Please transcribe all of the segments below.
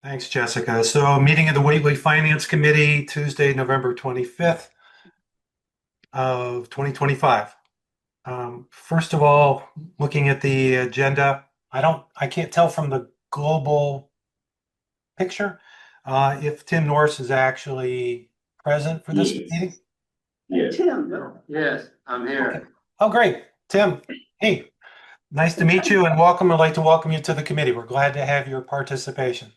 Thanks, Jessica. So, meeting of the Whately Finance Committee, Tuesday, November 25th of 2025. First of all, looking at the agenda, I can't tell from the global picture if Tim Norris is actually present for this Yes. meeting. Yes. Tim, Yes, I'm Okay. here. Oh, great. Tim, hey, nice to meet you and welcome. I'd like to welcome you to the committee. We're glad to have your participation.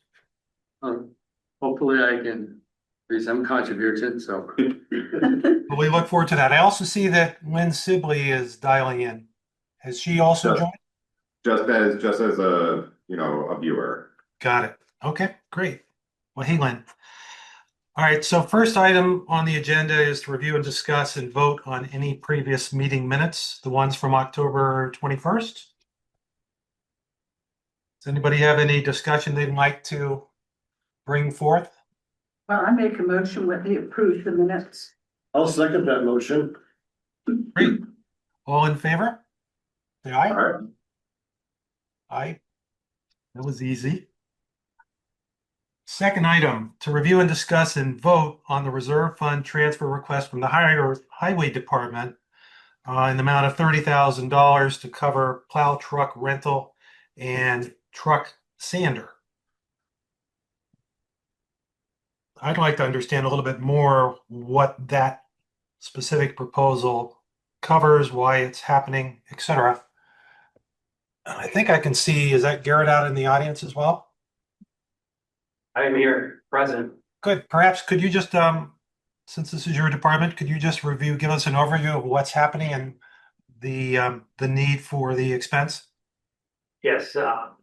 Hopefully I can be some contribution, so. Well, we look forward to that. I also see that Lynn Sibley is dialing in. Has she also Just, joined? just as a viewer. Got it. Okay, great. Well, hey, Lynn. All right, so first item on the agenda is to review and discuss and vote on any previous meeting minutes, the ones from October 21st. Does anybody have any discussion they'd like to bring forth? well, I make a motion with the approve the minutes. I'll second that motion. Great. All in favor? Say All aye. right. Aye. That was easy. Second item, to review and discuss and vote on the reserve fund transfer request from the Highway Department in the amount of $30,000 to cover plow truck rental and truck sander. I'd like to understand a little bit more what that specific proposal covers, why it's happening, etc. I think I can see, is that Garrett out in the audience as well? I am here, present. Good. Perhaps could you just, since this is your department, could you just give us an overview of what's happening and the need for the expense? Yes,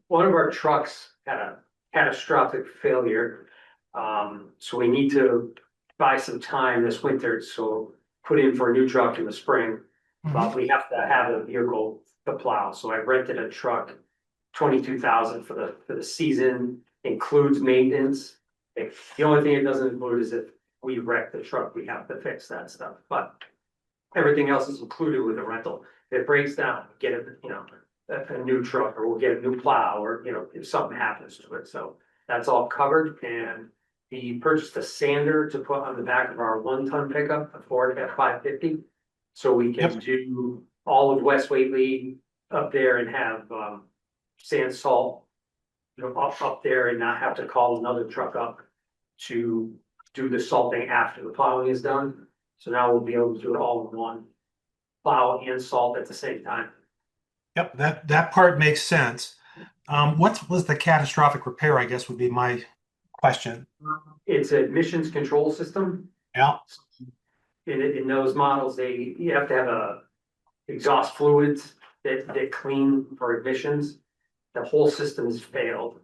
one of our trucks had a catastrophic failure. So we need to buy some time this winter, so put in for a new truck in the spring. But we have to have a vehicle to plow, so I rented a truck, 22,000 for the season, includes maintenance. The only thing it doesn't include is if we wreck the truck, we have to fix that stuff, but everything else is included with the rental. If it breaks down, get it, a new truck, or we'll get a new plow, or, if something happens to it, so that's all covered. And he purchased a sander to put on the back of our 1-ton pickup, a Ford F-550. So we can do all of West Whately up there and have, sand salt, up there, and not have to call another truck up to do the salting after the plowing is done. So now we'll be able to do it all in one, plow and salt at the same time. Yep, that part makes sense. What was the catastrophic repair, I guess would be my question. It's an emissions control system. Yeah. In those models, you have to have a exhaust fluids that clean for emissions. The whole system has failed.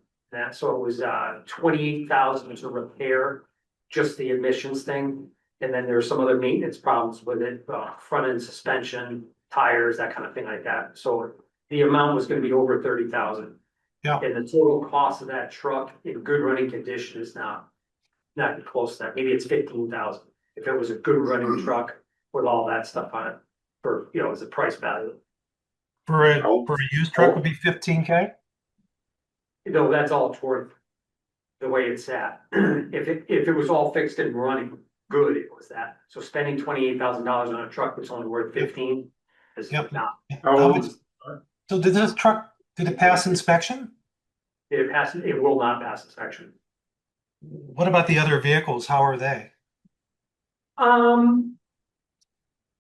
So it was 28,000 to repair just the emissions thing. And then there's some other maintenance problems with it, front end suspension, tires, that kind of thing like that. So the amount was going to be over 30,000. Yeah. And the total cost of that truck in good running condition is not close to that. Maybe it's 15,000. If it was a good running truck with all that stuff on it, for, as a price value. For a used truck would be 15K? That's all toward the way it's at. If it was all fixed and running good, it was that. So spending $28,000 on a truck that's only worth 15 is not. So did it pass inspection? It will not pass inspection. What about the other vehicles? How are they?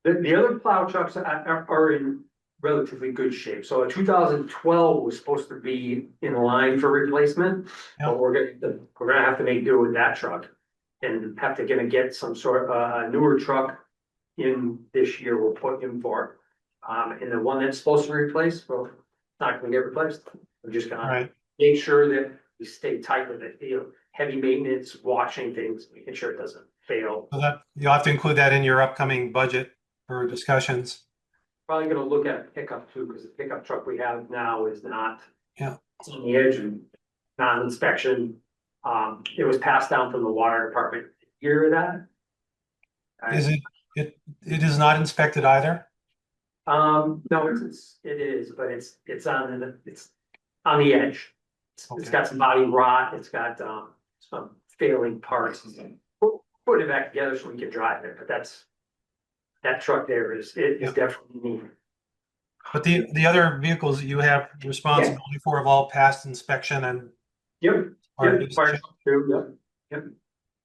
The other plow trucks are in relatively good shape. So a 2012 was supposed to be in line for replacement, but we're gonna have to make do with that truck and have to get some sort of newer truck in this year. We'll put in for, and the one that's supposed to replace, well, not gonna get replaced. We're just gonna make sure that we stay tight with it. Heavy maintenance, watching things, making sure it doesn't fail. So that you'll have to include that in your upcoming budget for discussions. Probably gonna look at a pickup too, because the pickup truck we have now is not. Yeah. It's on the edge and not inspection. It was passed down from the water department. You hear that? It is not inspected either? No, it is, but it's on the edge. It's Okay. got some body rot, it's got, some failing parts. Put it back together so we can drive it, but that truck there is Yeah. definitely neat. But the other vehicles that you have responsibility for have all passed inspection and Yep, are. yep, fire truck too, yep.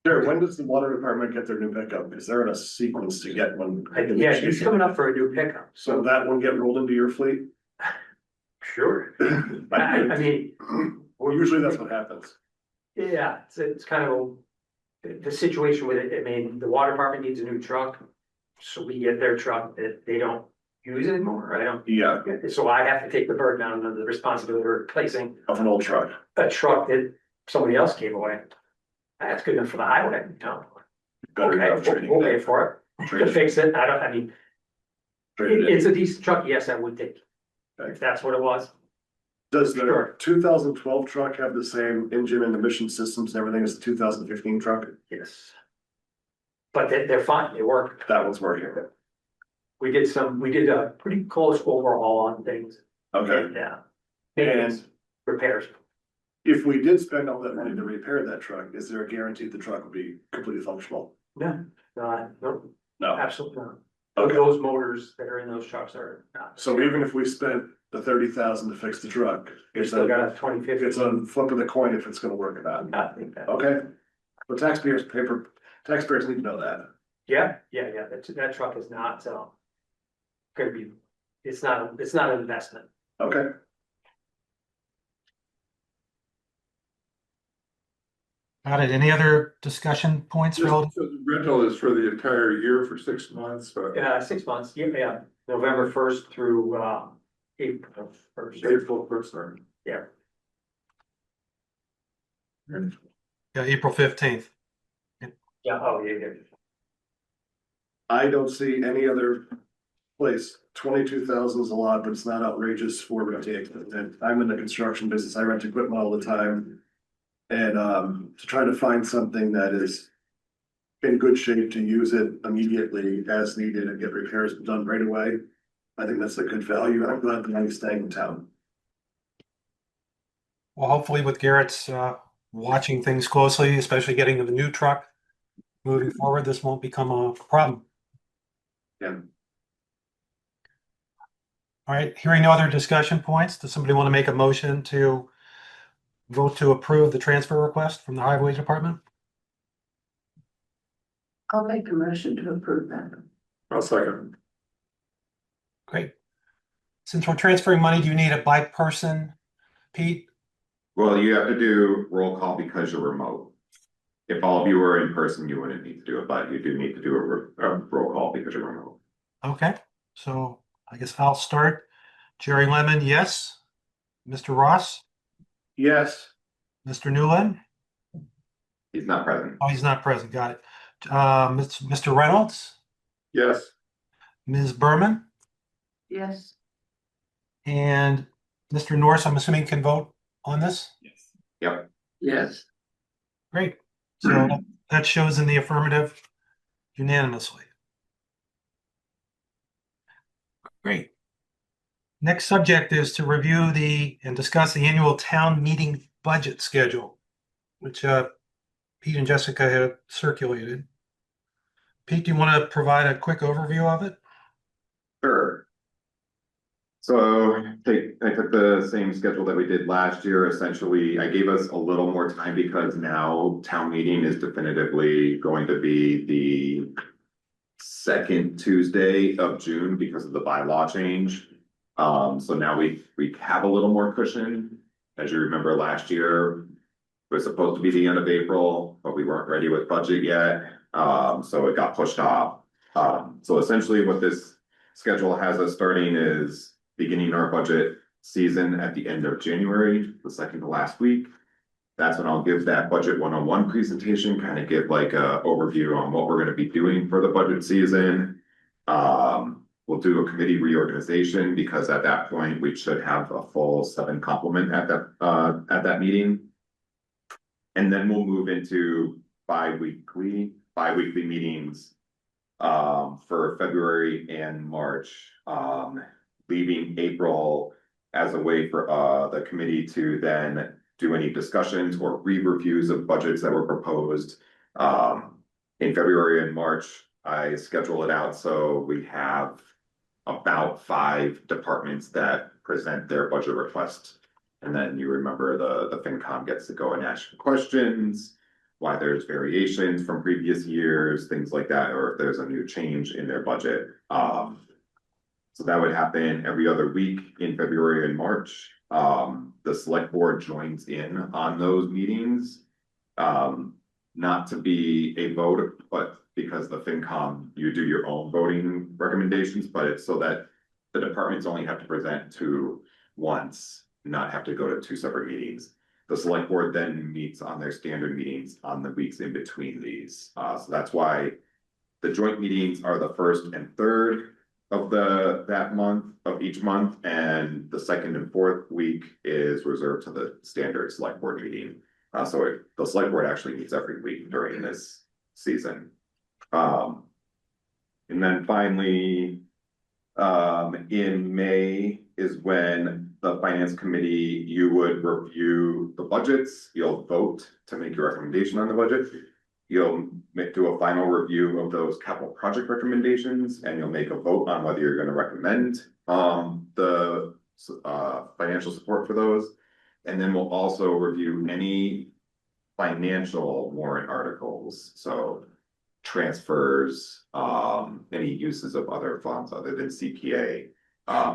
Jared, when does the water department get their new pickup? Is there a sequence to get one? Yeah, he's coming up for a new pickup, So that one get rolled into your fleet? sure. I mean. Well, usually that's what happens. Yeah, it's kind of the situation with it. I mean, the water department needs a new truck. So we get their truck that they don't use anymore. I don't, Yeah, so I have to take the burden on of the responsibility of replacing of an old truck. a truck that somebody else gave away. That's good enough for the highway, Better Okay, enough trading. we'll pay for it to fix it. I mean, Trading. it's a decent truck. Yes, I would take. Okay. If that's what it was. Does the Sure. 2012 truck have the same engine and emission systems and everything as the 2015 truck? Yes. But they're fine. They work. That one's working. We did a pretty close overhaul on things. Okay, Yeah. and Repairs. if we did spend all that money to repair that truck, is there a guarantee the truck would be completely functional? No, no, No. absolutely not. Okay. Those motors that are in those trucks are not. So even if we spent the 30,000 to fix the truck, You it's still got a, a 2050. it's a flip of the coin if it's gonna work or not. I think that. Okay, but taxpayers need to know that. Yeah, that truck is not, gonna be, it's not an investment. Okay, Got it. Any other discussion points relative? So the rental is for the entire year for 6 months, but 6 months, yeah, November 1st through, April 1st. April first, sorry. Yeah. Yeah, April 15th. Yeah, oh, yeah. I don't see any other place. 22,000 is a lot, but it's not outrageous for me to take. And I'm in the construction business. I rent equipment all the time. And to try to find something that is in good shape to use it immediately as needed and get repairs done right away. I think that's a good value. And I'm glad the money's staying in town. Well, hopefully with Garrett's watching things closely, especially getting to the new truck moving forward, this won't become a problem. Yeah. All right, hearing no other discussion points, does somebody want to make a motion to vote to approve the transfer request from the highway department? I'll make a motion to approve that. I'll second. Great. Since we're transferring money, do you need a by person, Pete? Well, you have to do roll call because you're remote. If all of you were in person, you wouldn't need to do it, but you do need to do a roll call because you're remote. Okay, so I guess I'll start. Jerry Lemon, yes. Mr. Ross, Yes, Mr. Newland? He's not present. Oh, he's not present. Got it. Mr. Reynolds, Yes, Ms. Berman, Yes, and Mr. Norris, I'm assuming can vote on this? Yes. Yep. Yes. Great. So that shows in the affirmative unanimously. Great. Next subject is to review and discuss the annual town meeting budget schedule, which Pete and Jessica have circulated. Pete, do you want to provide a quick overview of it? Sure. So I took the same schedule that we did last year. Essentially, I gave us a little more time because now town meeting is definitively going to be the second Tuesday of June because of the bylaw change. So now we have a little more cushion. As you remember, last year it was supposed to be the end of April, but we weren't ready with budget yet. So it got pushed off. So essentially what this schedule has us starting is beginning our budget season at the end of January, the second to last week. That's when I'll give that budget 101 presentation, kind of give like a overview on what we're going to be doing for the budget season. We'll do a committee reorganization because at that point we should have a full 7 complement at that meeting. And then we'll move into bi-weekly meetings for February and March, leaving April as a way for the committee to then do any discussions or re-reviews of budgets that were proposed. In February and March, I schedule it out so we have about 5 departments that present their budget request. And then you remember the FinCom gets to go and ask questions, why there's variations from previous years, things like that, or if there's a new change in their budget. So that would happen every other week in February and March. The select board joins in on those meetings. Not to be a vote, but because the FinCom, you do your own voting recommendations, but it's so that the departments only have to present to once, not have to go to 2 separate meetings. The select board then meets on their standard meetings on the weeks in between these. So that's why the joint meetings are the 1st and 3rd of each month, and the 2nd and 4th week is reserved to the standard select board meeting. So the select board actually meets every week during this season. And then finally, in May is when the finance committee, you would review the budgets, you'll vote to make your recommendation on the budget. You'll do a final review of those capital project recommendations, and you'll make a vote on whether you're going to recommend the financial support for those. And then we'll also review any financial warrant articles, so transfers, any uses of other funds other than CPA.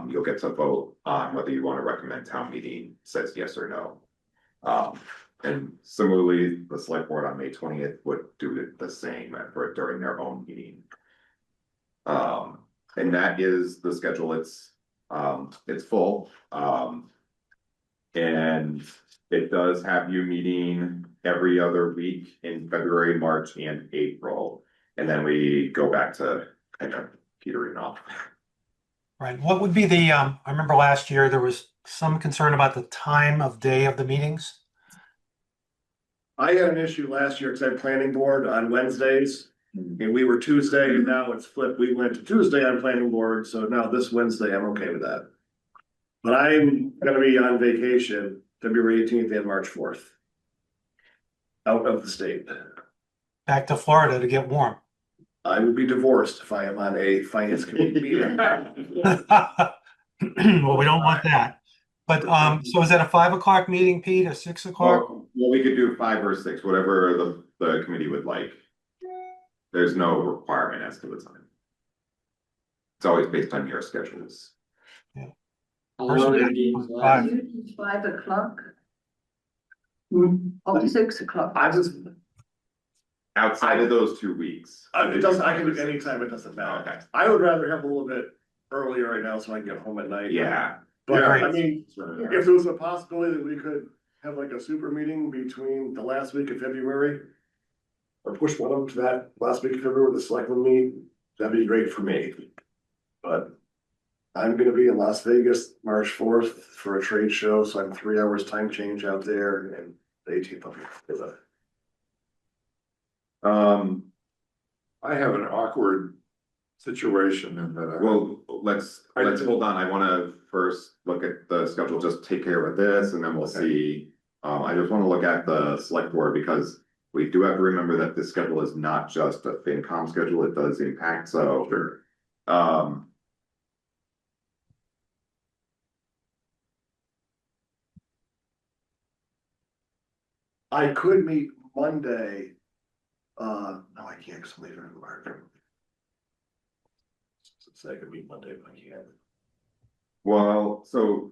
You'll get to vote on whether you want to recommend town meeting says yes or no. And similarly, the select board on May 20th would do it the same during their own meeting. And that is the schedule. It's full. And it does have you meeting every other week in February, March, and April. And then we go back to kind of petering off. Right. What would be I remember last year there was some concern about the time of day of the meetings. I had an issue last year because I had planning board on Wednesdays and we were Tuesday, and now it's flipped. We went to Tuesday on planning board, so now this Wednesday, I'm okay with that. But I'm gonna be on vacation February 18th and March 4th. Out of the state. Back to Florida to get warm. I will be divorced if I am on a finance committee meeting. Well, we don't want that. But so is that a 5 o'clock meeting, Pete, or 6 o'clock? Well, we could do 5 or 6, whatever the committee would like. There's no requirement as to the time. It's always based on your schedules. Personally, 5. You did 5 o'clock? Or 6 o'clock? I just, Outside of those 2 weeks. it doesn't, I can do any time, it doesn't matter. Okay. I would rather have a little bit earlier right now so I can get home at night. Yeah. But Yeah. I mean, if there was a possibility that we could have like a super meeting between the last week of February. Or push one of them to that last week of February, the selectmen meet, that'd be great for me. But I'm gonna be in Las Vegas, March 4th for a trade show, so I'm 3 hours time change out there, and the 18th of it. I have an awkward situation in that. Well, let's hold on. I wanna first look at the schedule, just take care of this, and then we'll see. I just wanna look at the select board because we do have to remember that this schedule is not just a FinCom schedule, it does impact, so. Sure. I could meet Monday. No, I can't, cause I'm leaving in March. So I could meet Monday, but I can't. Well, so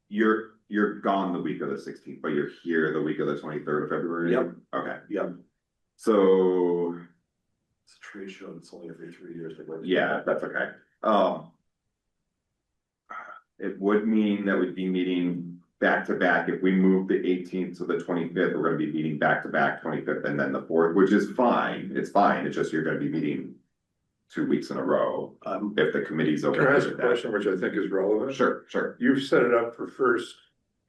you're gone the week of the 16th, but you're here the week of the 23rd of February? Yep. Okay, Yep, so, it's a trade show, it's only every 3 years. yeah, that's okay. It would mean that we'd be meeting back to back. If we move the 18th to the 25th, we're gonna be meeting back to back 25th and then the 4th, which is fine. It's fine. It's just you're gonna be meeting 2 weeks in a row. If the committee's okay Can I ask a with that. question which I think is relevant? Sure, sure. You've set it up for 1st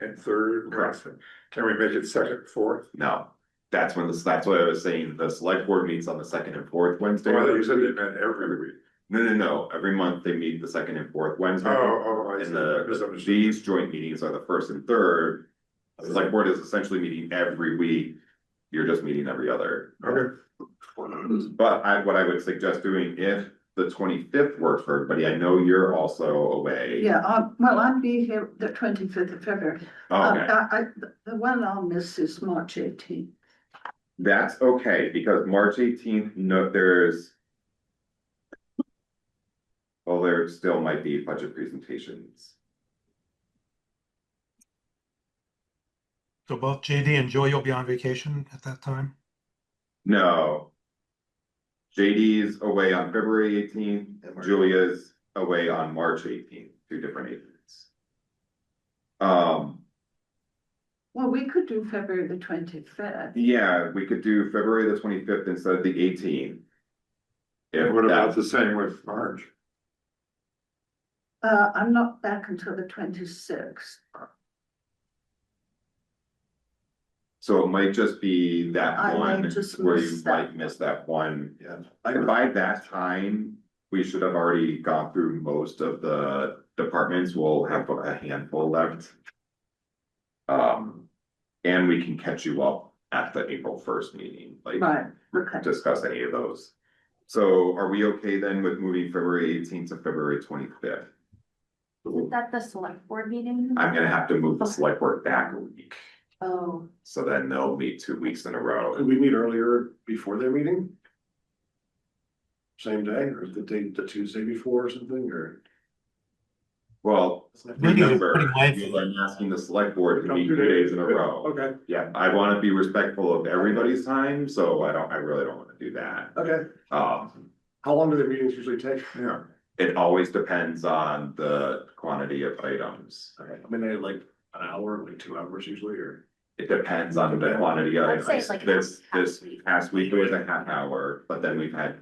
and 3rd. Correct. Can we make it 2nd, 4th? No, that's what I was saying. The select board meets on the 2nd and 4th Wednesday. Well, you said they met every week. No. Every month they meet the 2nd and 4th Wednesday. I And see. these joint meetings are the 1st and 3rd. The select board is essentially meeting every week. You're just meeting every other. Okay. But what I would suggest doing, if the 25th works for everybody, I know you're also away. Yeah, well, I'll be here the 25th of February. Okay, The one I'll miss is March 18th. that's okay, because March 18th, no, well, there still might be budget presentations. So both JD and Joy, you'll be on vacation at that time? No. JD's away on February 18th, Julia's away on March 18th, two different agents. Well, we could do February the 25th. Yeah, we could do February the 25th instead of the 18th. If What about that, the same with March? I'm not back until the 26th. so it might just be that I might one just where you miss that might miss that one. Yeah. And by that time, we should have already gone through most of the departments. We'll have a handful left. And we can catch you up at the April 1st meeting, like Right, okay. discuss any of those. So are we okay then with moving February 18th to February 25th? Is that the select board meeting? I'm gonna have to move the select board back a week, Oh, so then they'll meet 2 weeks in a row. Could we meet earlier before their meeting? Same day, or the Tuesday before or something, or? Well, Meetings are remember, pretty lengthy. I'm asking the select board to Come meet 2 2 days in a row. Okay, Yeah, I wanna be respectful of everybody's time, so I really don't wanna do that. okay. Um, How long do their meetings usually take? Yeah, it always depends on the quantity of items. Okay, I mean, they like an hour, like 2 hours usually, or? It depends on the quantity of I'd say items. like This half week. past week it was a half hour, but then we've had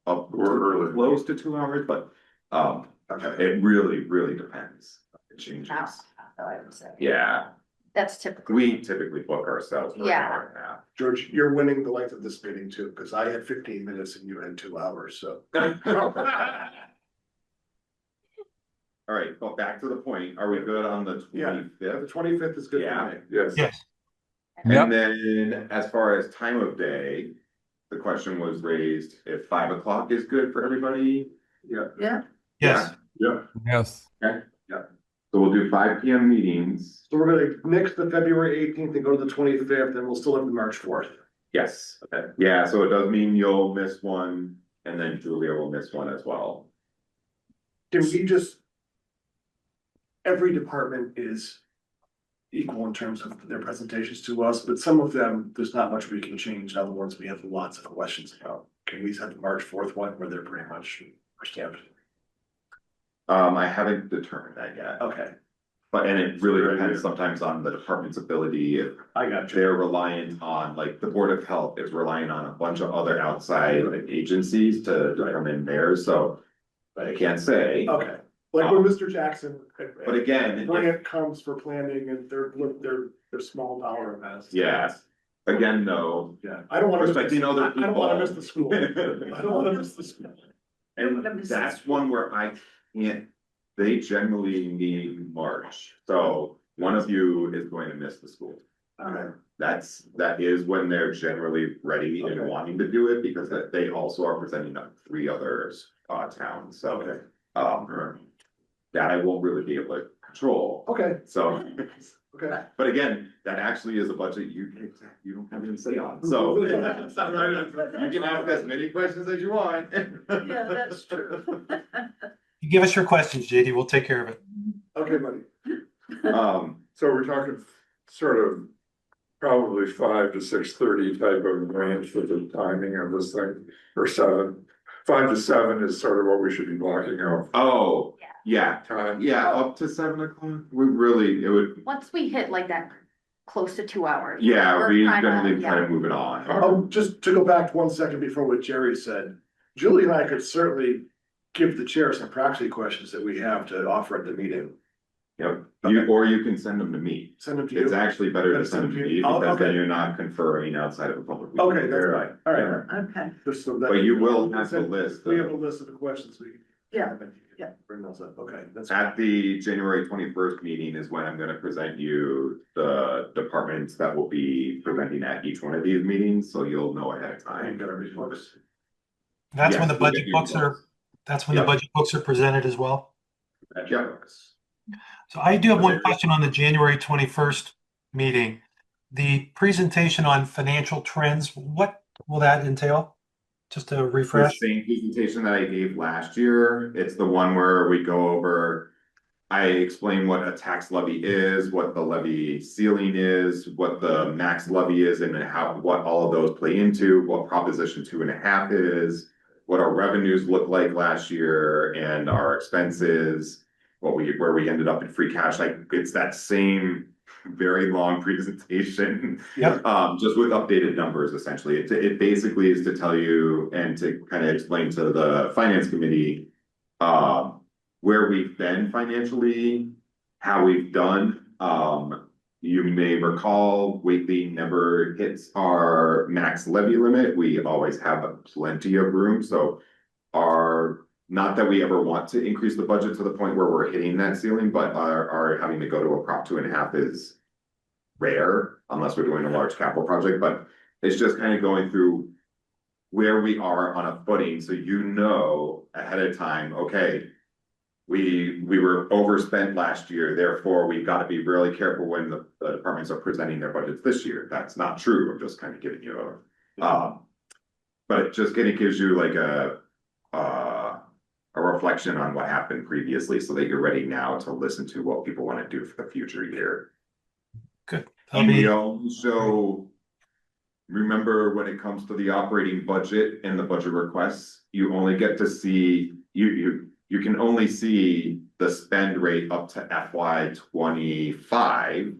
up We're early. close to 2 hours, but Okay. it really depends. It changes. though I would say. Yeah, That's typical. we typically book ourselves for an Yeah. hour and a half. George, you're winning the length of this meeting too, because I had 15 minutes and you had 2 hours, so. All right, but back to the point, are we good on the Yeah. The 25th? 25th is good Yeah. for me. yes. Yes. And then as far as time of day, the question was raised if 5 o'clock is good for everybody. Yeah. Yeah, Yes. Yeah, Yes. So we'll do 5 PM meetings. So we're gonna nix the February 18th and go to the 25th, and we'll still have the March 4th. Yes, okay, yeah, so it does mean you'll miss one, and then Julia will miss one as well. Can we just? Every department is equal in terms of their presentations to us, but some of them, there's not much we can change. Other ones, we have lots of questions about. Can we have the March 4th one where they're pretty much stamped? I haven't determined that yet, Okay, but, and it really Good depends idea. sometimes on the department's ability, if I got you. they're reliant on, like, the Board of Health is relying on a bunch of other outside agencies to determine theirs, so I can't say. Okay, like when Mr. Jackson. But again, Grant comes for planning and they're small dollar amounts. yeah, again, though, Yeah, I don't wanna. miss the- respecting other I don't wanna people. miss the school. I don't wanna miss the school. and that's one where I can't, they generally need March, so one of you is going to miss the school. Okay, That is when they're generally ready and Okay. wanting to do it, because they also are presenting up 3 others, towns, so, okay, that I won't really be able to control, okay, so. okay. But again, that actually is a budget you don't have any say on, so. You can ask as many questions as you want. yeah, that's true. You give us your questions, JD, we'll take care of it. Okay, buddy. So we're talking sort of probably 5 to 6:30 type of range for the timing of this thing, or 7. 5 to 7 is sort of what we should be blocking out Oh, yeah, time. yeah, up to 7 o'clock, we really, it would, Once we hit like that close to 2 hours. yeah, we're we kinda- generally yeah. kind of move it on. Oh, just to go back 1 second before what Jerry said, Julie and I could certainly give the chair some proxy questions that we have to offer at the meeting. Yep, or you can send them to me. Send them to you. It's actually better to send them to me, Oh, because then okay. you're not conferring outside of a public. meeting. Okay, that's fine. All right. Okay, Just so that- But you will have the list. We have a list of the questions we. Yeah, yeah. Bring those up, okay, that's. At the January 21st meeting is when I'm gonna present you the departments that will be presenting at each one of these meetings, so you'll know ahead of I ain't time. got every books. That's when Yes, the we'll budget get you books are, books. that's when the Yep. budget books are presented as well. Yeah. So I do have one question on the January 21st meeting. The presentation on financial trends, what will that entail? Just to The refresh? same presentation that I gave last year, it's the one where we go over. I explain what a tax levy is, what the levy ceiling is, what the max levy is, and how, what all of those play into, what Proposition 2.5 is, what our revenues look like last year, and our expenses, where we ended up in free cash. Like, it's that same very long presentation. Yep. Just with updated numbers, essentially. It basically is to tell you and to kind of explain to the finance committee where we've been financially, how we've done. You may recall Whately never hits our max levy limit. We always have plenty of room. So not that we ever want to increase the budget to the point where we're hitting that ceiling, but our having to go to a Prop 2.5 is rare unless we're doing a large capital project. But it's just kind of going through where we are on a footing, so you know ahead of time, okay, we were overspent last year, therefore we've got to be really careful when the departments are presenting their budgets this year. That's not true. I'm just kind of giving you but it just kind of gives you like a reflection on what happened previously so that you're ready now to listen to what people want to do for the future year. Good. And we also remember when it comes to the operating budget and the budget requests, you only get to see, you can only see the spend rate up to FY 25,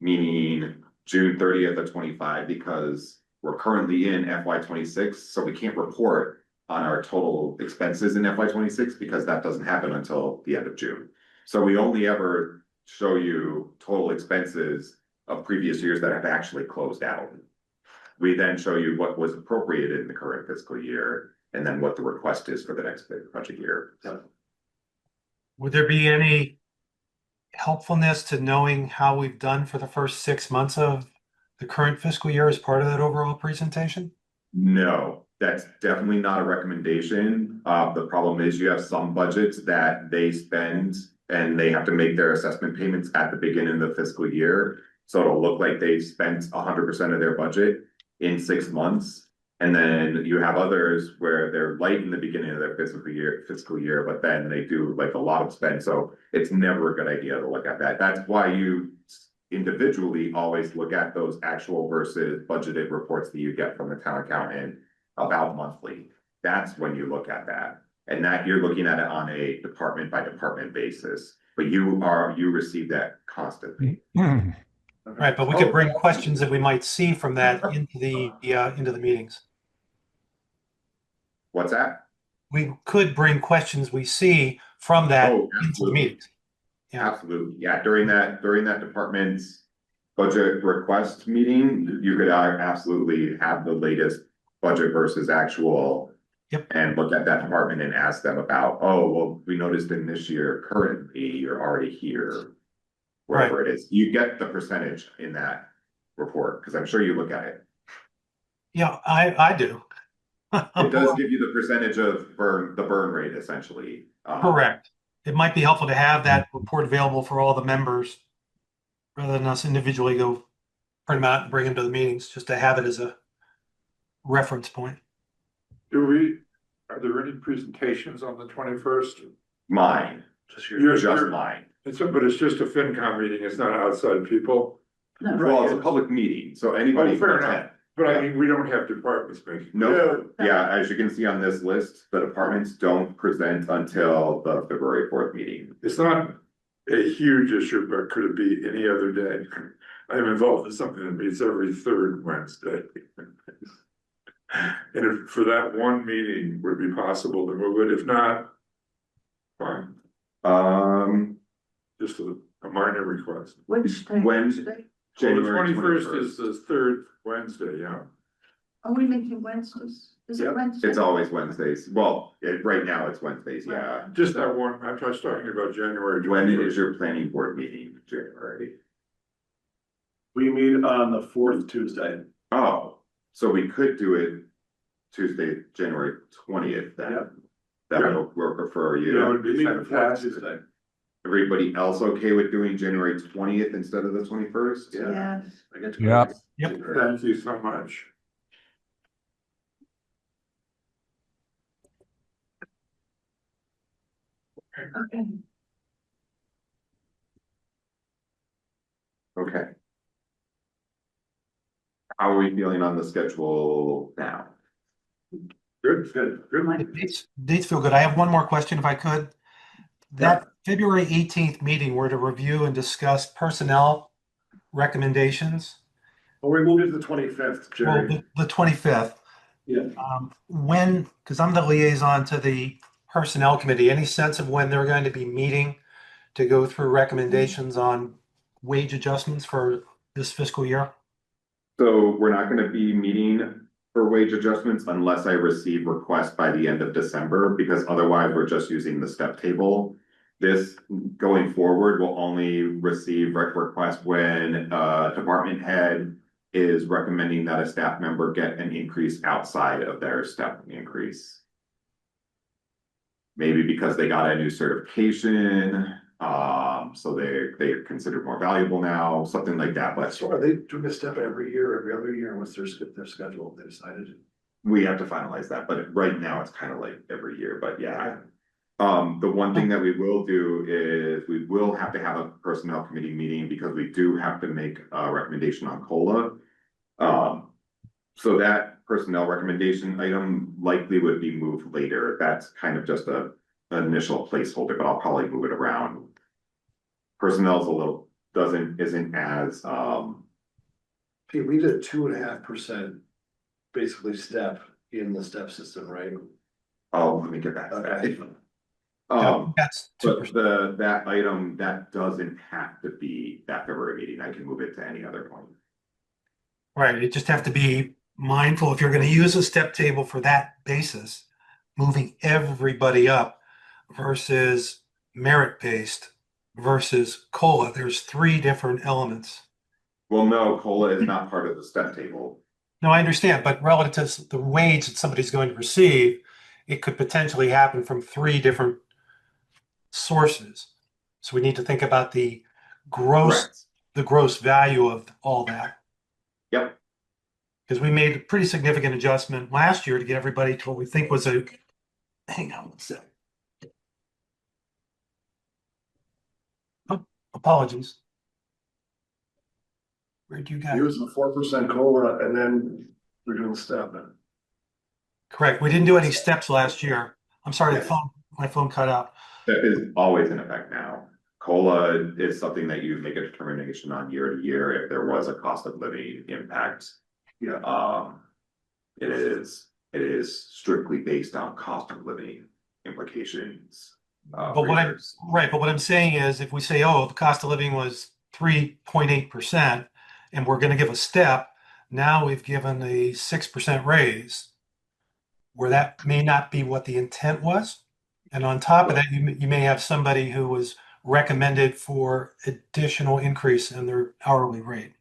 meaning June 30th of 25, because we're currently in FY 26, so we can't report on our total expenses in FY 26 because that doesn't happen until the end of June. So we only ever show you total expenses of previous years that have actually closed out. We then show you what was appropriated in the current fiscal year, and then what the request is for the next budget year. So, Would there be any helpfulness to knowing how we've done for the first 6 months of the current fiscal year as part of that overall presentation? no, that's definitely not a recommendation. The problem is you have some budgets that they spend and they have to make their assessment payments at the beginning of the fiscal year. So it'll look like they've spent 100% of their budget in 6 months. And then you have others where they're light in the beginning of their fiscal year, but then they do like a lot of spend. So it's never a good idea to look at that. That's why you individually always look at those actual versus budgeted reports that you get from the town accountant about monthly. That's when you look at that. And that you're looking at it on a department by department basis, but you receive that constantly. Right, but we could bring questions that we might see from that into the meetings. What's that? We could bring questions we see from that Oh, into the absolutely. meetings. Yeah. Absolutely. Yeah, during that department's budget request meeting, you could absolutely have the latest budget versus actual. Yep. And look at that department and ask them about, oh, well, we noticed in this year, currently, you're already here. Wherever it is, you get the percentage in that report, because I'm sure you look at it. Yeah, I do. It does give you the percentage of the burn rate, essentially. Correct. It might be helpful to have that report available for all the members rather than us individually go print them out and bring them to the meetings, just to have it as a reference point. Are there any presentations on the 21st? Mine, just mine. But it's just a FinCom meeting, it's not outside people. No. Well, it's a public meeting, so anybody Oh, fair can enough. attend. But I mean, we don't have departments making. No, yeah, as you can see on this list, the departments don't present until the February 4th meeting. It's not a huge issue, but could it be any other day? I'm involved in something that meets every third Wednesday. And if for that one meeting, would it be possible to move it? If not, fine, just a minor request. Which day? When? Well, the January 21st is the third Wednesday, yeah. Are we making Wednesdays? Is it Yep, Wednesday? It's always Wednesdays. Well, right now it's Wednesdays, yeah. Just that one, I'm just talking about January. When is your planning board meeting, January? We meet on the fourth Tuesday. Oh, so we could do it Tuesday, January 20th then. Yep. That would work for Yeah, it you. would We be meet the fourth fantastic. Tuesday. Everybody else okay with doing January 20th instead of the 21st? Yeah. Yes. I get to. Yeah. Yep. Thank you so much. Okay. Okay. How are we feeling on the schedule now? Good, good, good. Dates feel good. I have one more question if I could. That February 18th meeting, we're to review and discuss personnel recommendations. Well, we moved it to the 25th, Well, Jerry. the 25th. Yeah. When, because I'm the liaison to the Personnel Committee, any sense of when they're going to be meeting to go through recommendations on wage adjustments for this fiscal year? So we're not gonna be meeting for wage adjustments unless I receive requests by the end of December, because otherwise we're just using the step table. This going forward will only receive requests when department head is recommending that a staff member get an increase outside of their step increase. Maybe because they got a new certification, so they're considered more valuable now, something like that, but So are they doing a step every year, every other year? What's their schedule? They decided. we have to finalize that, but right now it's kind of like every year, but yeah. The one thing that we will do is we will have to have a personnel committee meeting because we do have to make a recommendation on COLA. So that personnel recommendation item likely would be moved later. That's kind of just an initial placeholder, but I'll probably move it around. Personnel's a little, isn't as, Okay, we did 2.5% basically step in the step system, right? oh, let me get back to Okay. that. That's But 2%. that item, that doesn't have to be that February meeting. I can move it to any other point. Right, you just have to be mindful if you're going to use a step table for that basis, moving everybody up versus merit-based versus COLA. There's three different elements. Well, no, COLA is not part of the step table. No, I understand, but relative to the wage that somebody's going to receive, it could potentially happen from three different sources. So we need to think about Correct. the gross value of all that. Yep. Because we made a pretty significant adjustment last year to get everybody to what we think was a, hang on one sec. Oh, apologies. Where'd you He guys? was a 4% COLA and then we're doing step. Correct. We didn't do any steps last year. I'm sorry, Yes. my phone cut out. That is always in effect now. COLA is something that you make a determination on year to year if there was a cost of living impact. Yeah. It is strictly based on cost of living implications. But for what I'm years. right, but what I'm saying is if we say, oh, the cost of living was 3.8% and we're going to give a step, now we've given a 6% raise where that may not be what the intent was. And on top of that, you may have somebody who was recommended for additional increase in their hourly rate.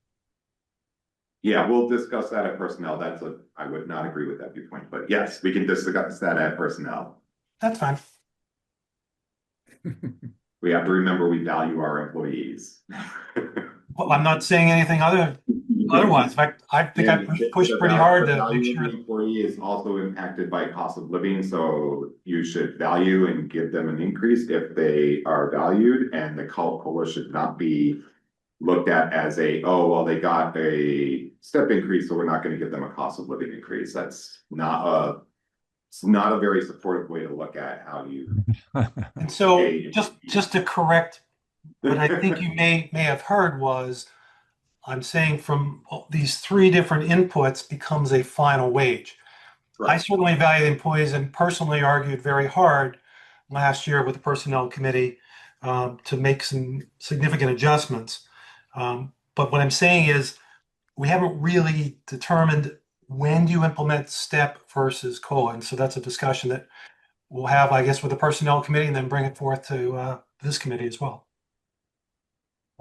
Yeah, we'll discuss that at personnel. I would not agree with that viewpoint, but yes, we can discuss that at personnel. That's fine. We have to remember we value our employees. Well, I'm not saying anything otherwise. In fact, I think I pushed pretty hard to make sure. The employee is also impacted by cost of living, so you should value and give them an increase if they are valued, and the COLA should not be looked at as oh, well, they got a step increase, so we're not gonna give them a cost of living increase. It's not a very supportive way to look at how you. And so just to correct what I think you may have heard was I'm saying from these three different inputs becomes a final wage. Right. I certainly value the employees and personally argued very hard last year with the personnel committee to make some significant adjustments. But what I'm saying is we haven't really determined when do you implement step versus COLA? And so that's a discussion that we'll have, I guess, with the personnel committee and then bring it forth to this committee as well.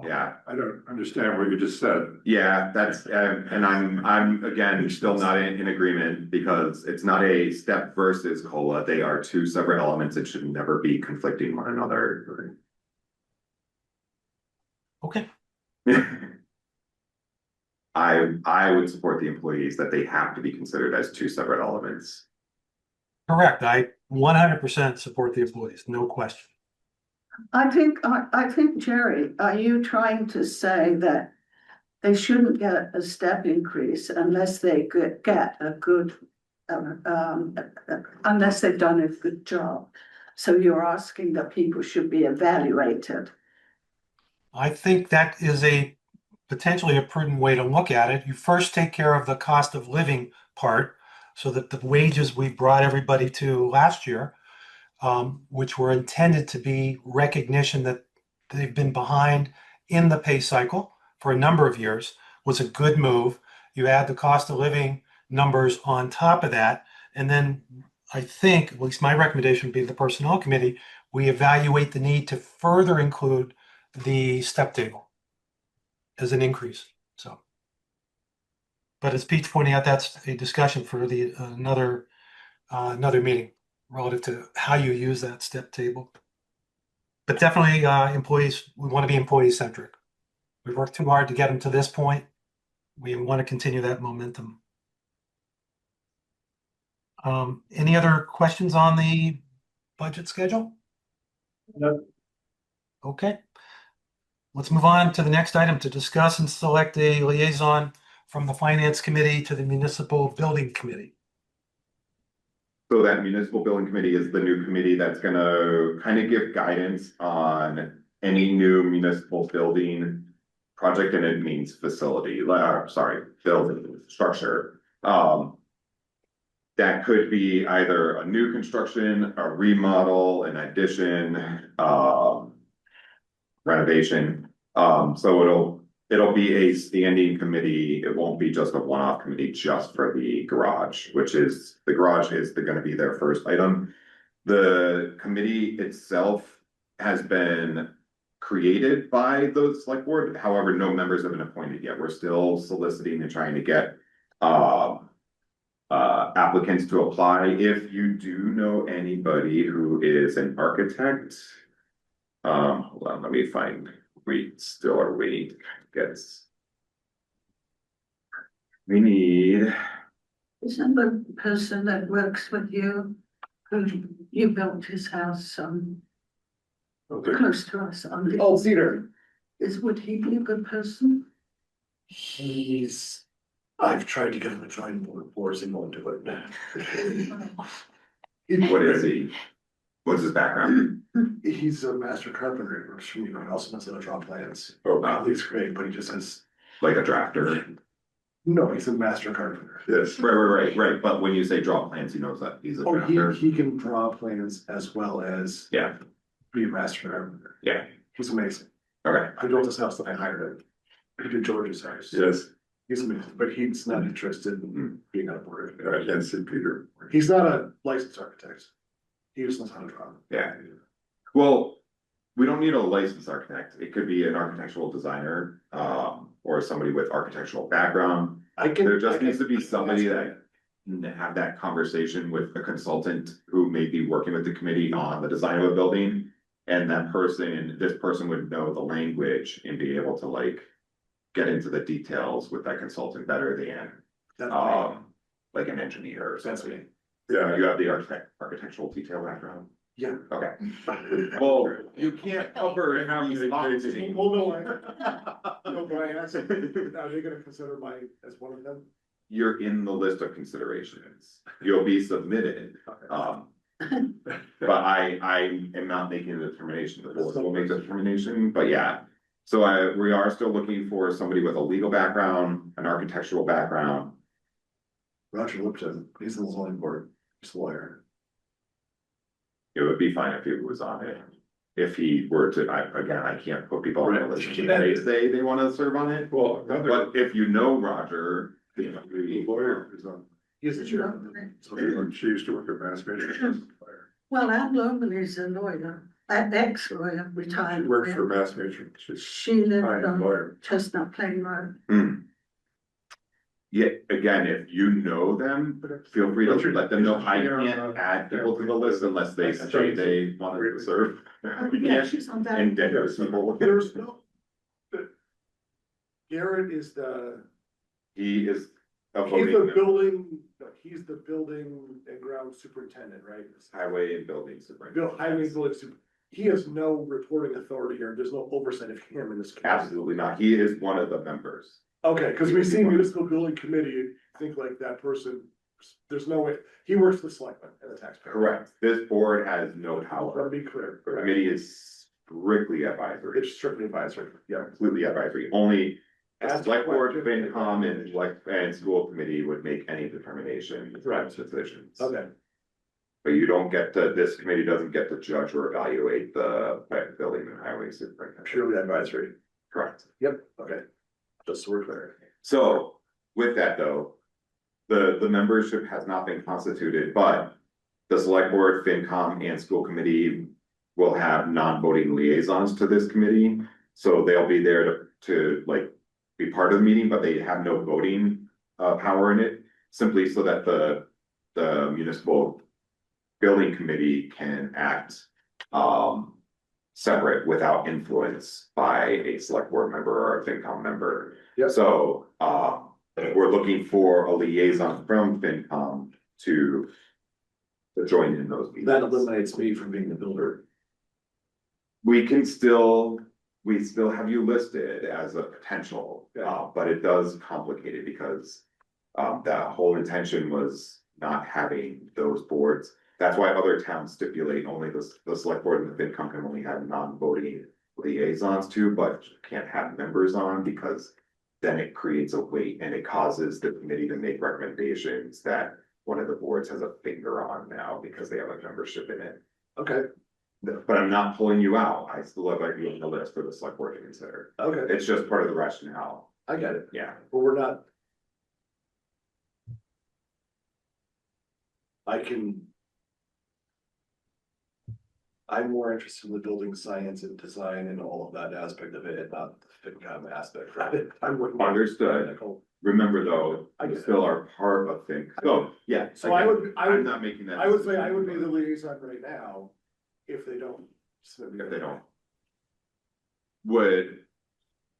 Yeah, I don't understand what you just said. yeah, that's, and I'm again, still not in agreement because it's not a step versus COLA. They are two separate elements. It should never be conflicting one another. Okay, I would support the employees that they have to be considered as two separate elements. correct. I 100% support the employees, no question. I think, Jerry, are you trying to say that they shouldn't get a step increase unless they get a good, unless they've done a good job? So you're asking that people should be evaluated. I think that is potentially a prudent way to look at it. You first take care of the cost of living part so that the wages we brought everybody to last year, which were intended to be recognition that they've been behind in the pay cycle for a number of years, was a good move. You add the cost of living numbers on top of that, and then I think, at least my recommendation would be the personnel committee, we evaluate the need to further include the step table as an increase. So, but as Pete's pointing out, that's a discussion for another meeting relative to how you use that step table. But definitely, employees, we want to be employee centric. We've worked too hard to get them to this point. We want to continue that momentum. Any other questions on the budget schedule? No. Okay. Let's move on to the next item to discuss and select a liaison from the Finance Committee to the Municipal Building Committee. So that municipal building committee is the new committee that's gonna kind of give guidance on any new municipal building project, and it means facility, sorry, building structure. That could be either a new construction, a remodel, an addition, renovation. So it'll be a standing committee. It won't be just a one-off committee just for the garage, the garage is gonna be their first item. The committee itself has been created by the select board. However, no members have been appointed yet. We're still soliciting and trying to get applicants to apply. If you do know anybody who is an architect, hold on, let me find, we still are waiting to get. We need, Isn't the person that works with you, who you built his house, close to us on the. Old Cedar. Would he be a good person? I've tried to get him to join board boards and won't do it. what is he? What's his background? He's a master carpenter, he works for me, he also knows how to draw plans. Oh, Wow, he's great, but he just has, Like a drafter? no, he's a master carpenter. yes. Right. But when you say draw plans, he knows that he's a Oh, drafter. he can draw plans as well as Yeah, be a master carpenter. yeah, He's amazing. okay. I built his house, then I hired him. He did George's house. Yes, He's amazing, but he's not interested in being on a board. I can see Peter. He's not a licensed architect. He just knows how to draw. Yeah. Well, we don't need a licensed architect. It could be an architectural designer, or somebody with architectural background. There just needs to be somebody that can have that conversation with a consultant who may be working with the committee on the design of a building. And this person would know the language and be able to like get into the details with that consultant better than, like an engineer or That's something. me. Yeah, you have the architectural detail background. Yeah. Okay. Well, you can't cover these boxes. Well, no, but I asked, are they gonna consider as one of them? You're in the list of considerations. You'll be submitted. But I am not making a determination. The board will make the determination, but yeah. So we are still looking for somebody with a legal background, an architectural background. Roger Lipton, he's in the zoning board, he's a lawyer. It would be fine if he was on it. If he were to, I can't put people on the list. They say they want to serve on it. Well, But if you know Roger The lawyer is on, He's the chair. she used to work at Mass Mutual. Well, Anne Loman is a lawyer, an ex-lawyer, She retired. worked for Mass Mutual. She's She a lived fine on lawyer. Chestnut Plain Road. Yeah, again, if you know them, feel free to let them know. I can't add people to the list unless they say they want to serve. Yeah, she's on that. And there's people. There's no. Garrett is He is a he's the voting member. building, no, he's the building and ground superintendent, right? Highway and building superintendent. Highway and building super, he has no reporting authority or there's no oversight of him in this. case. Absolutely not. He is one of the members. Okay, because we see municipal building committee, think like that person, there's no way, he works for the selectmen and the taxpayer. Correct. This board has no Let power. me be clear. The committee is strictly advisory. It's strictly advisory, yeah. Completely advisory. Only the Ask select board, questions. FinCom and school committee would make any determination, Right. decisions. Okay, But you don't get to, this committee doesn't get to judge or evaluate the building and highway superintendent. purely advisory. Correct. Yep, okay. Just so we're clear. So with that though, the membership has not been constituted, but the select board, FinCom and school committee will have non-voting liaisons to this committee. So they'll be there to like be part of the meeting, but they have no voting power in it, simply so that the municipal building committee can act separate without influence by a select board member or a FinCom member. Yep. So we're looking for a liaison from FinCom to join in those meetings. That eliminates me from being the builder. We still have you listed as a potential, but it does complicate it because that whole intention was not having those boards. That's why other towns stipulate only the select board and the FinCom can only have non-voting liaisons too, but can't have members on because then it creates a weight and it causes the committee to make recommendations that one of the boards has a finger on now because they have a membership in it. Okay, But I'm not pulling you out. I still have you on the list for the select board to consider. okay, It's just part of the rationale. I get it, Yeah. but we're not. I'm more interested in the building science and design and all of that aspect of it, not the FinCom aspect, right? I'm working. Understood. Technical. Remember though, I you get it. still are part of things. So, yeah. So I again, would I'm not making that. I would say I decision. would be the liaison right now, if they don't. If they don't. Would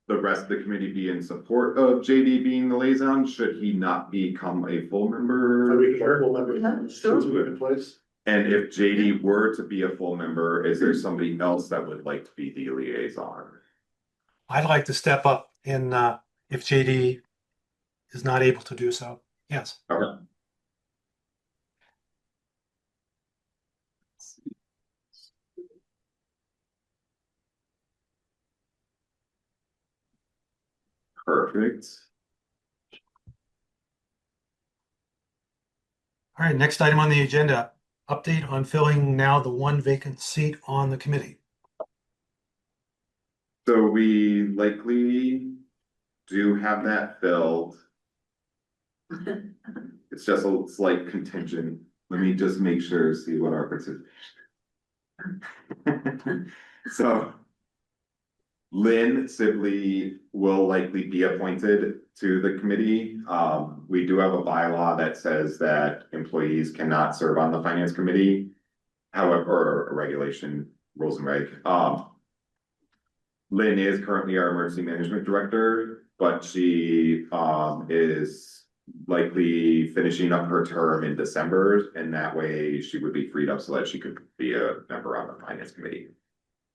the rest of the committee be in support of JD being the liaison? Should he not become a full Are member? we comparable members? Yeah, sure. Since we're in place? And if JD were to be a full member, is there somebody else that would like to be the liaison? I'd like to step up in, if JD is not able to do so. Yes. Okay. Perfect. All right, next item on the agenda, update on filling now the one vacant seat on the committee. So we likely do have that filled. It's just a slight contingent. Let me just make sure, see what our participation. So. Lynn Sibley will likely be appointed to the committee. We do have a bylaw that says that employees cannot serve on the finance committee. However, or a regulation, rules and reg. Lynn is currently our emergency management director, but she is likely finishing up her term in December, and that way she would be freed up so that she could be a member on the finance committee.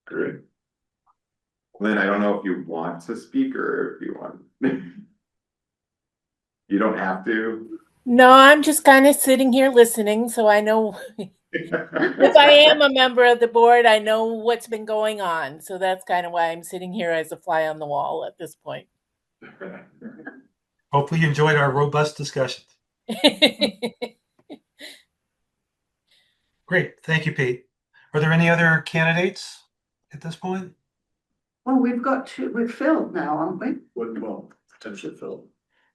Great. Lynn, I don't know if you want to speak or if you want. You don't have to. No, I'm just kind of sitting here listening, so I know if I am a member of the board, I know what's been going on. So that's kind of why I'm sitting here as a fly on the wall at this point. Hopefully you enjoyed our robust discussions. Great, thank you, Pete. Are there any other candidates at this point? Well, we've filled now, aren't we? Well, potentially filled.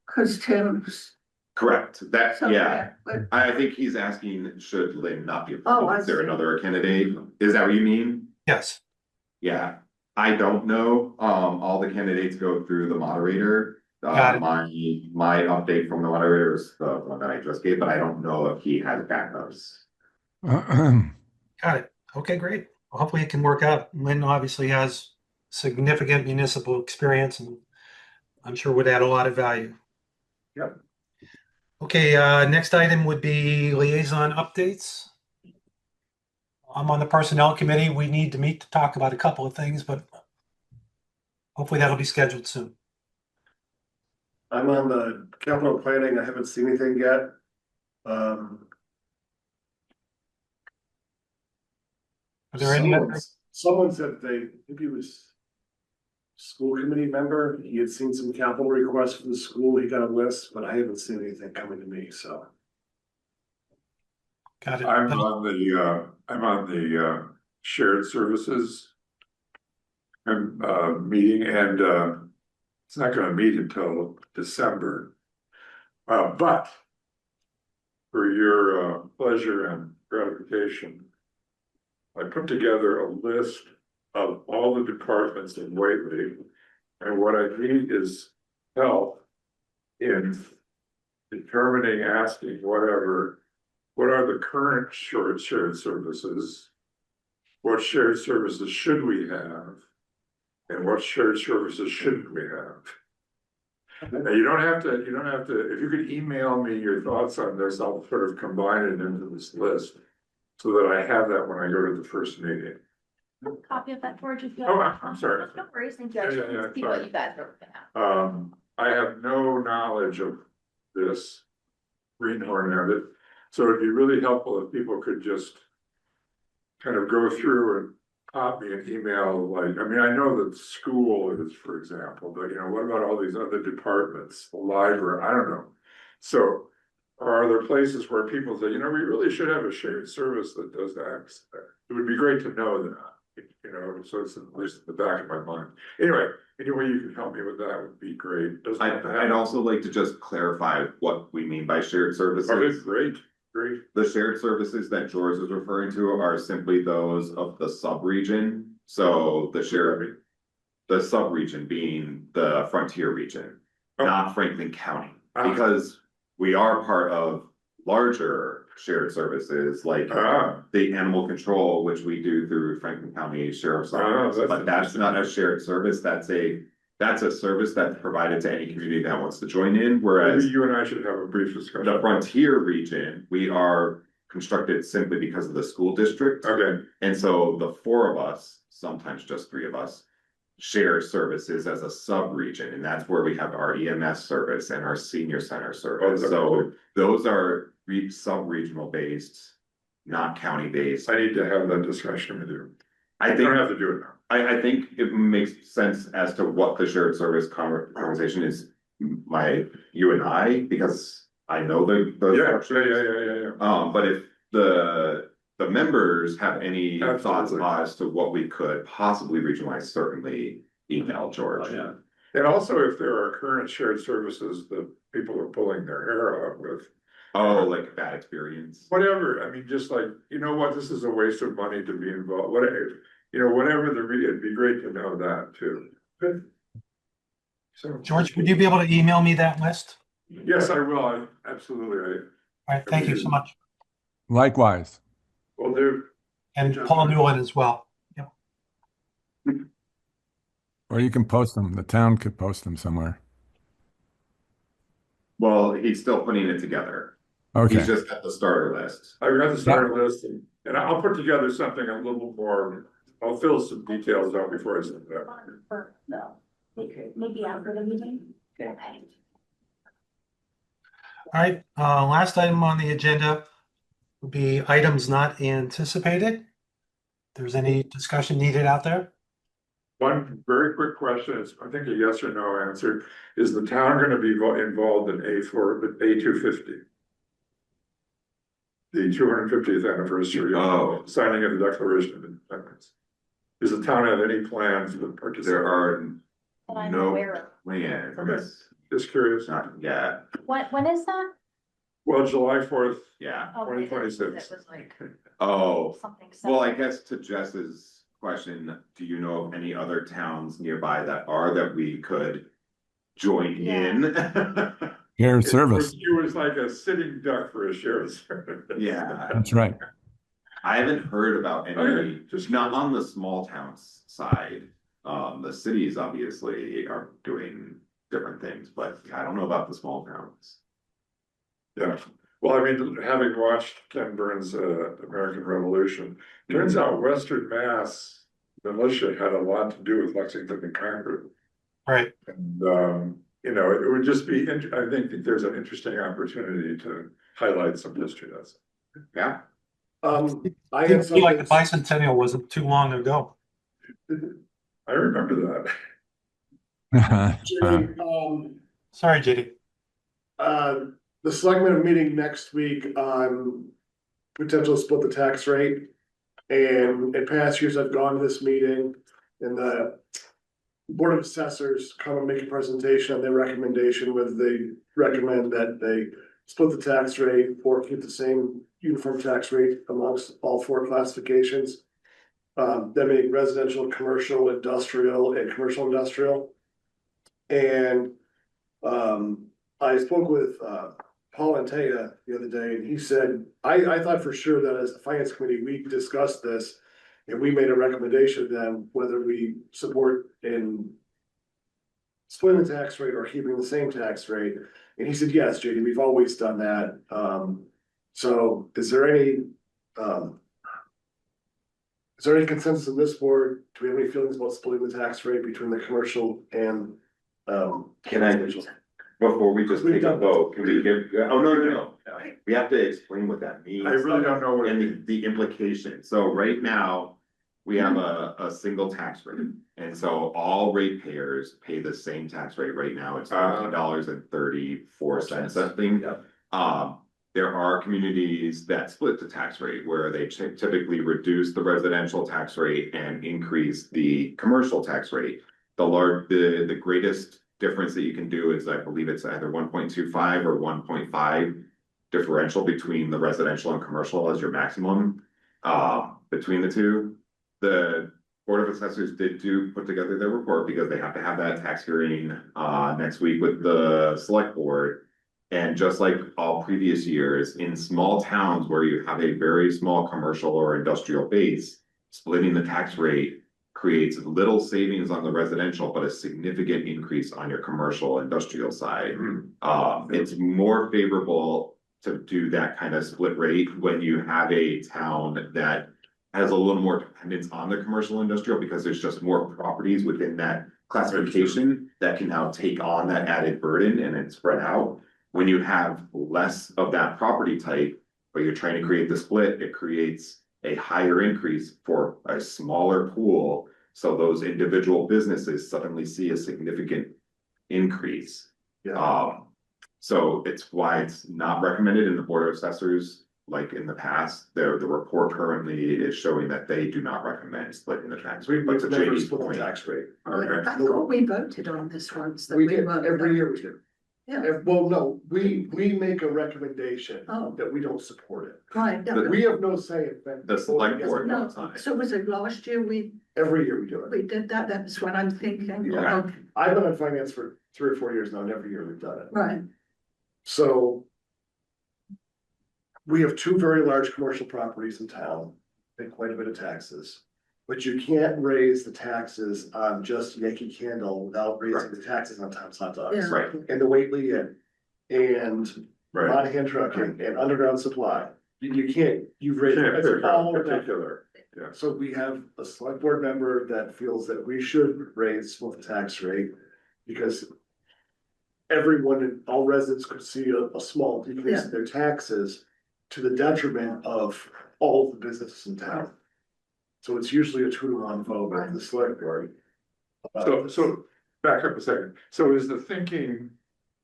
Cause Tim's. Correct, that, so, yeah. but- I think he's asking, should Lynn not be Oh, appointed? I Is there see. another candidate? Is that what you mean? Yes. Yeah, I don't know. All the candidates go through the moderator. Got it. My update from the moderator is the one that I just gave, but I don't know if he has backups. Got it. Okay, great. Well, hopefully it can work out. Lynn obviously has significant municipal experience and I'm sure would add a lot of value. Yep. Okay, next item would be liaison updates. I'm on the personnel committee. We need to meet to talk about a couple of things, but hopefully that'll be scheduled soon. I'm on the capital planning. I haven't seen anything yet. Are there any other? Someone said maybe it was school committee member. He had seen some capital requests for the school. He got a list, but I haven't seen anything coming to me, so. Got it. I'm on the shared services meeting, and it's not gonna meet until December. But for your pleasure and gratification, I put together a list of all the departments in Whately, and what I need is help in determining, asking, whatever, what are the current shared services? What shared services should we have? And what shared services shouldn't we have? Now, you don't have to, if you could email me your thoughts on this, I'll sort of combine it into this list. So that I have that when I go to the first meeting. Copy of that, George, if you. Oh, I'm sorry. No worries, thank you. I Yeah, just yeah, wanted to see sorry. what you guys were looking at. I have no knowledge of this greenhorn of it, so it'd be really helpful if people could just kind of go through and pop me an email, like, I mean, I know that school is, for example, but what about all these other departments, the library, I don't know. So, are there places where people say, we really should have a shared service that does X? It would be great to know that, so it's at least in the back of my mind. Anyway, any way you can help me with that would be great. I'd also like to just clarify what we mean by shared services. Okay, great. The shared services that George is referring to are simply those of the sub-region. So the sub-region being the frontier region, not Franklin County, because we are part of larger shared services like the animal control, which we do through Franklin County Sheriff's Office. But that's not a shared service. That's a service that's provided to any community that wants to join in. Whereas maybe you and I should have a brief discussion. the frontier region, we are constructed simply because of the school district. Okay. And so the four of us, sometimes just three of us, share services as a sub-region, and that's where we have our EMS service and our senior center service. So those are sub-regional based, not county based. I need to have that discussion with you. I You think don't have to do it now. I think it makes sense as to what the shared service conversation is, you and I, because I know the Yeah. but if the members have any thoughts Absolutely. as to what we could possibly regionalize, certainly email George. Yeah. And also, if there are current shared services that people are pulling their hair out with. Oh, like bad experience. Whatever, I mean, just like, what, this is a waste of money to be involved, whatever, whatever it'd be great to know that too. Good. So, George, would you be able to email me that list? yes, I will, absolutely, All right, thank you so much. Likewise. will do. And Paul Newland as well. Yep. Or you can post them. The town could post them somewhere. Well, he's still putting it together. Okay. He's just at the starter list. I've got the starter list and I'll put together something a little more, I'll fill some details out before I send it out. No, maybe after the meeting. Okay. All right, last item on the agenda would be items not anticipated. If there's any discussion needed out there? One very quick question, is I think a yes or no answer, is the town gonna be involved in A250? The 250th anniversary of signing of the Declaration of Independence. Does the town have any plans to participate? There are And I'm no aware of. plans Okay. Just curious. Yeah, When is that? Well, July 4th, yeah. Oh, 2026. It was like Oh, something. well, I guess to Jess's question, do you know of any other towns nearby that we could join in? Shared it service. was like a sitting duck for a shared service. Yeah, That's right. I haven't heard about any, Okay, just not on the small towns side. The cities obviously are doing different things, but I don't know about the small towns. Yeah, well, I mean, having watched Ken Burns' American Revolution, turns out Western Mass militia had a lot to do with Lexington and Concord. Right. And, you know, it would just be, I think that there's an interesting opportunity to highlight some history. That's Yeah, I Didn't had feel like the something, bicentennial wasn't too long ago. I remember that. Jay, Sorry, JD. the selectmen are meeting next week on potential to split the tax rate. And in past years, I've gone to this meeting and the Board of Assessors come and make a presentation on their recommendation, whether they recommend that they split the tax rate or keep the same uniform tax rate amongst all four classifications. That being residential, commercial, industrial, and commercial industrial. And I spoke with Paul Antaya the other day, and he said, I thought for sure that as the finance committee, we discussed this. And we made a recommendation then whether we support in splitting the tax rate or keeping the same tax rate. And he said, yes, JD, we've always done that. So is there any consensus in this board? Do we have any feelings about splitting the tax rate between the commercial and can I, before we just take a vote, can we give, oh, no. We have to explain what that means. I really don't know what it And the implication. So right now, we have a single tax rate. And so all ratepayers pay the same tax rate right now. It's $13.34, I think. There are communities that split the tax rate where they typically reduce the residential tax rate and increase the commercial tax rate. The greatest difference that you can do is, I believe it's either 1.25 or 1.5 differential between the residential and commercial as your maximum between the two. The Board of Assessors did put together their report because they have to have that tax hearing next week with the select board. And just like all previous years, in small towns where you have a very small commercial or industrial base, splitting the tax rate creates little savings on the residential, but a significant increase on your commercial industrial side. It's more favorable to do that kind of split rate when you have a town that has a little more dependence on the commercial industrial because there's just more properties within that classification that can now take on that added burden and it's spread out. When you have less of that property type, but you're trying to create the split, it creates a higher increase for a smaller pool. So those individual businesses suddenly see a significant increase. Yeah. So it's why it's not recommended in the Board of Assessors. Like in the past, the report currently is showing that they do not recommend splitting the tax rate. But to never JD's split the point, tax rate. I thought we voted on this once. that We did, weren't- every year we do. Yeah, Well, no, we make a recommendation Oh. that we don't support it. right. yeah. We have no say in that. the select board No, outside. so was it last year Every year we do it. we did that? That's what I'm thinking. Yeah. Okay, I've been in finance for 3 or 4 years now, and every year we've done it. right, So we have 2 very large commercial properties in town, pay quite a bit of taxes. But you can't raise the taxes on just Yankee Candle without raising the taxes on Tom's Hot Dogs. Yeah. Right, And the Whately Inn, and Right. Monahan Trucking, and Underground Supply. You can't, you've raised. Can't it's pick all a of that. particular, yeah. So we have a select board member that feels that we should raise the tax rate because everyone, all residents could see a small decrease in their taxes to the detriment of all of the businesses in town. So it's usually a 2-to-1 vote at the select board. So back up a second. So is the thinking,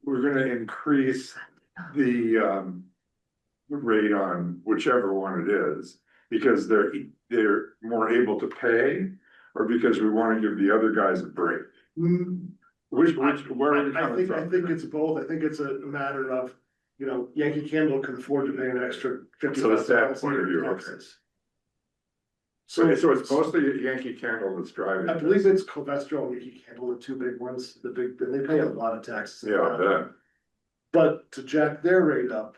we're gonna increase the rate on whichever one it is, because they're more able to pay, or because we wanna give the other guys a break? where are we I coming think, from? I think it's both. I think it's a matter of, you know, Yankee Candle can afford to pay an extra $50,000. So the staff point of view, okay. taxes. So it's mostly Yankee Candle that's driving. I believe it's Covestro and Yankee Candle, the two big ones, and they pay a lot of taxes. Yeah, I bet. But to jack their rate up,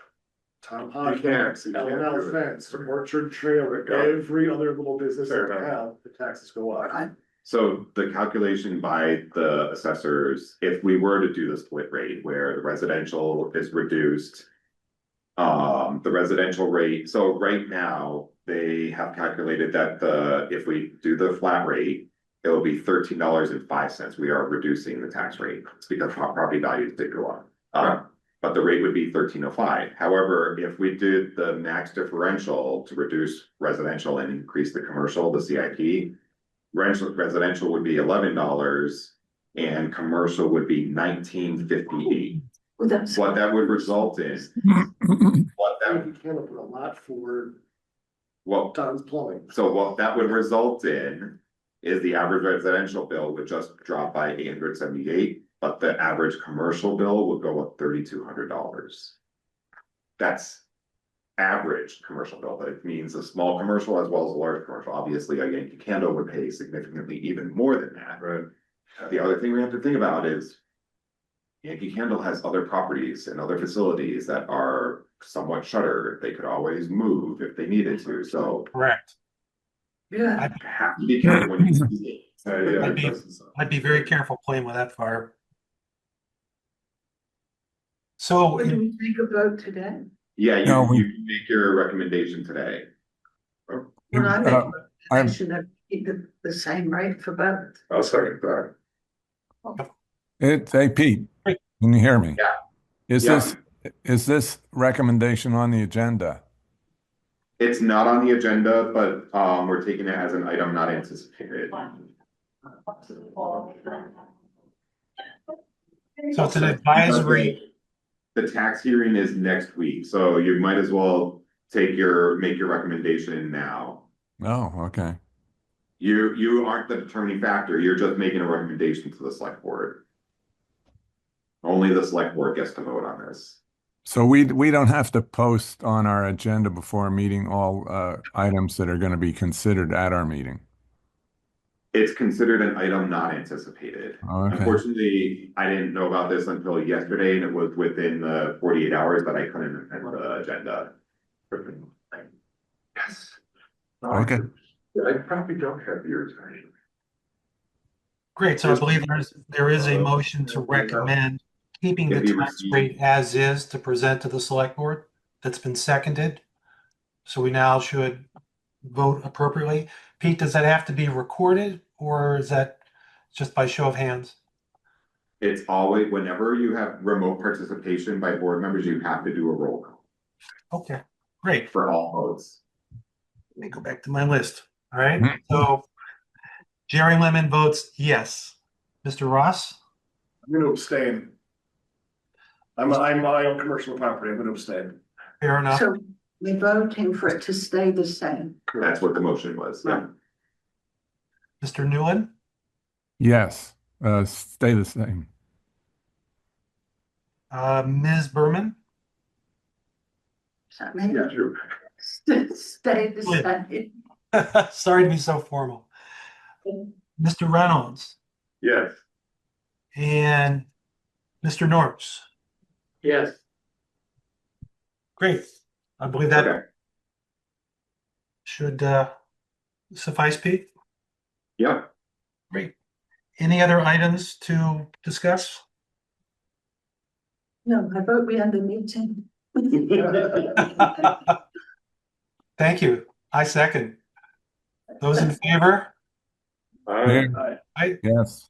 Tom Hodge, You can't L&L do it. Fence, Orchard Trailer, Yeah. every other little business Fair in enough. town, the taxes go up. So the calculation by the assessors, if we were to do the split rate where the residential is reduced. The residential rate, so right now, they have calculated that if we do the flat rate. It will be $13.05. We are reducing the tax rate. It's because property values did go up. But the rate would be $13.05. However, if we did the max differential to reduce residential and increase the commercial, the CIP. Residential would be $11 and commercial would be $19.58. What that would result in, Yankee Candle put a lot for well, Don's Plumbing. so what that would result in is the average residential bill would just drop by $878, but the average commercial bill would go up $3,200. That's average commercial bill, but it means a small commercial as well as a large commercial. Obviously, a Yankee Candle would pay significantly even more than that. Right. The other thing we have to think about is Yankee Candle has other properties and other facilities that are somewhat shuttered. They could always move if they needed to, so Correct. Yeah. you have to be careful when you see Yeah, I'd be- it doesn't sound- I'd be very careful playing with that fire. So, When do we take a vote today? Yeah, No, we- you can make your recommendation today. When I make Uh, a recommendation of keep it the same rate for both. I'll second that. Hey, Pete, can you hear me? Yeah. Is Yeah. is this recommendation on the agenda? It's not on the agenda, but we're taking it as an item not anticipated. so it's an advisory, The tax hearing is next week, so you might as well make your recommendation now. Oh, okay. You aren't the determining factor, you're just making a recommendation to the select board. Only the select board gets to vote on this. So we don't have to post on our agenda before a meeting all items that are going to be considered at our meeting. It's considered an item not anticipated. Okay. Unfortunately, I didn't know about this until yesterday, and it was within the 48 hours that I couldn't amend the agenda. Yes. Okay. I probably don't have yours. Actually. great, so I believe there is a motion to recommend keeping the If you tax receive- rate as is to present to the select board. That's been seconded. So we now should vote appropriately. Pete, does that have to be recorded or is that just by show of hands? It's always, whenever you have remote participation by board members, you have to do a roll call Okay, great. for all votes. Let me go back to my list. All right, so Jerry Lemon votes yes. Mr. Ross? I'm gonna abstain. I'm my own commercial property, I'm gonna abstain. Fair enough. So we're voting for it to stay the same. That's what the motion was, yeah. Mr. Newland? Yes. Stay the same. Ms. Berman? Does that mean Yeah, true. stay the same? Sorry to be so formal. Mr. Reynolds Yes. and Mr. Norris. Yes. Great. I believe that Okay, should suffice, Pete. yep. Great. Any other items to discuss? No, I vote we end the meeting. Thank you. I second. Those in favor? I, Yes.